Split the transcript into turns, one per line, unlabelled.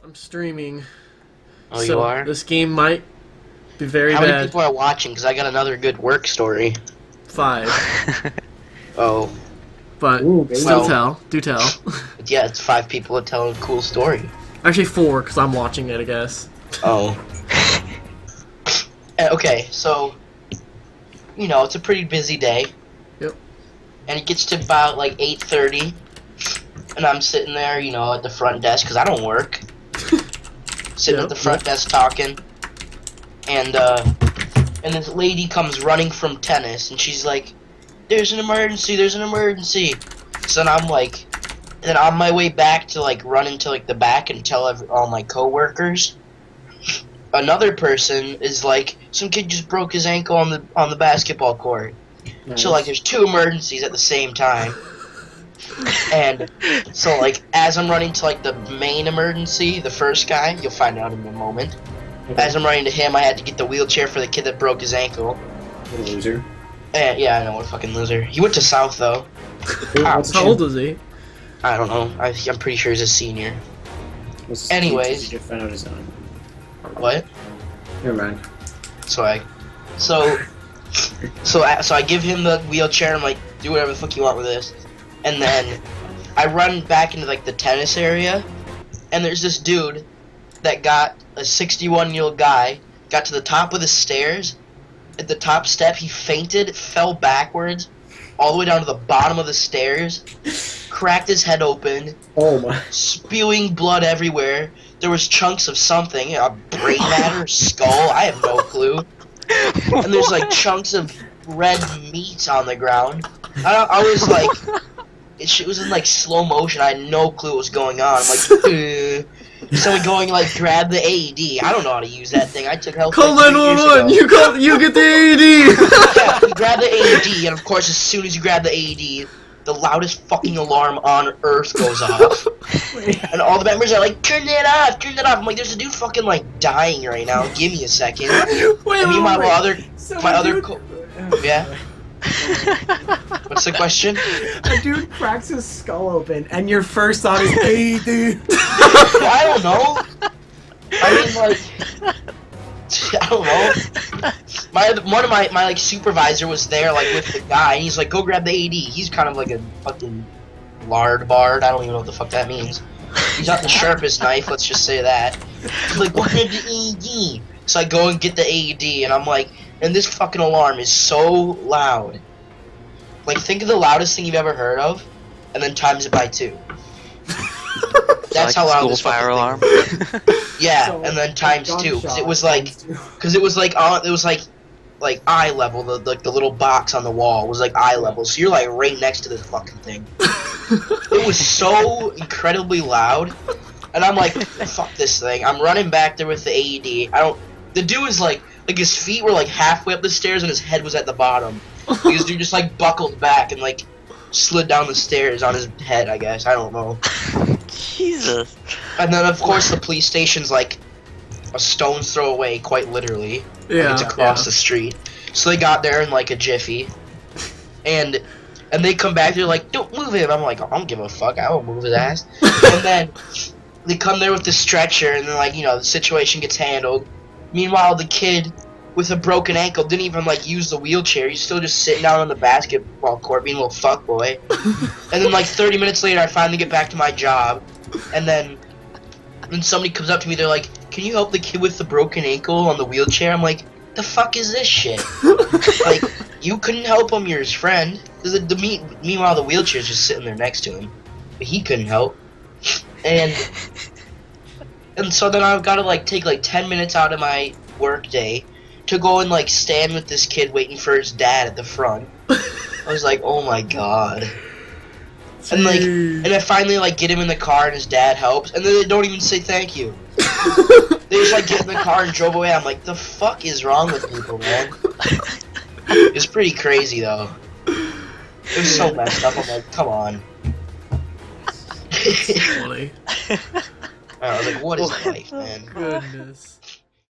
I'm streaming.
Oh,
So
you are?
this game might be very
How
bad.
many people are watching? Because I got another good work story.
5.
Oh.
But
Ooh, baby.
still
Well-
do tell.
Yeah, it's 5 people that tell a cool story.
Actually 4, because I'm watching it, I guess.
Oh. Okay, so, you know, it's a pretty busy day.
Yep.
And it gets to about, like, 8:30. And I'm sitting there, you know, at the front desk, because I don't work. Sitting at the front desk talking. And this lady comes running from tennis, and she's like, there's an emergency, there's an emergency. So then I'm like, then on my way back to, like, run into, like, the back and tell all my coworkers, another person is like, some kid just broke his ankle on the basketball court.
Nice.
So, like, there's 2 emergencies at the same time. And so, like, as I'm running to, like, the main emergency, the first guy, you'll find out in a moment. As I'm running to him, I had to get the wheelchair for the kid that broke his ankle.
What a loser.
And, yeah, I know, what a fucking loser. He went to South, though.
What's
How old is he?
I don't know. I'm pretty sure he's a senior.
what's
anyways.
He found out his own.
What?
Never mind.
So I give him the wheelchair. I'm like, do whatever the fuck you want with this. And then I run back into, like, the tennis area, and there's this dude that got a 61-year-old guy, got to the top of the stairs. At the top step, he fainted, fell backwards, all the way down to the bottom of the stairs, cracked his head open,
Oh my.
spewing blood everywhere. There was chunks of something, a brain matter, skull, I have no clue. And there's, like, chunks of red meat on the ground. I was like, it was in, like, slow motion. I had no clue what was going on. I'm like, someone going, like, grab the AED. I don't know how to use that thing. I took health
Call
like 3 years
911!
ago.
You get the AED!
Yeah, you grab the AED, and of course, as soon as you grab the AED, the loudest fucking alarm on earth goes off. And all the members are like, turn that off, turn that off. I'm like, there's a dude fucking, like, dying right now. Give me a second. And meanwhile, my other yeah. What's the question?
A dude cracks his skull open, and your first thought is, hey, dude.
I don't know. I mean, like, I don't know. One of my like supervisor was there, like, with the guy, and he's like, go grab the AD. He's kind of like a fucking lard bard. I don't even know what the fuck that means. He's not the sharpest knife, let's just say that. He's like, go grab the AED. So I go and get the AED, and I'm like, and this fucking alarm is so loud. Like, think of the loudest thing you've ever heard of, and then times it by 2. That's
like
how loud
school
this
fire
fucking
alarm.
thing is. Yeah,
So,
and then times 2, because it was like,
gunshot
like eye level. The little box on the wall was like eye level, so you're like right next to this fucking thing. It was so incredibly loud, and I'm like, fuck this thing. I'm running back there with the AED. The dude was like his feet were like halfway up the stairs and his head was at the bottom. Because dude just like buckled back and like slid down the stairs on his head, I guess. I don't know.
Jesus.
And then of course the police station's like a stone's throw away, quite literally.
Yeah.
It's across the street. So they got there in like a jiffy. And they come back, they're like, don't move him. I'm like, I don't give a fuck, I won't move his ass. And then they come there with the stretcher, and then, like, you know, the situation gets handled. Meanwhile, the kid with a broken ankle didn't even, like, use the wheelchair. He's still just sitting down on the basketball court being a little fuckboy. And then, like, 30 minutes later, I finally get back to my job. And then somebody comes up to me, they're like, can you help the kid with the broken ankle on the wheelchair? I'm like, the fuck is this shit? Like, you couldn't help him, you're his friend. Meanwhile, the wheelchair's just sitting there next to him. But he couldn't help. And so then I've got to, like, take, like, 10 minutes out of my work day to go and, like, stand with this kid waiting for his dad at the front. I was like, oh my god. And, like, and I finally, like, get him in the car and his dad helps, and then they don't even say thank you. They just, like, get in the car and drove away. I'm like, the fuck is wrong with people, man? It's pretty crazy, though. It was so messed up. I'm like, come on.
Funny.
I was like, what is life, man?
Goodness.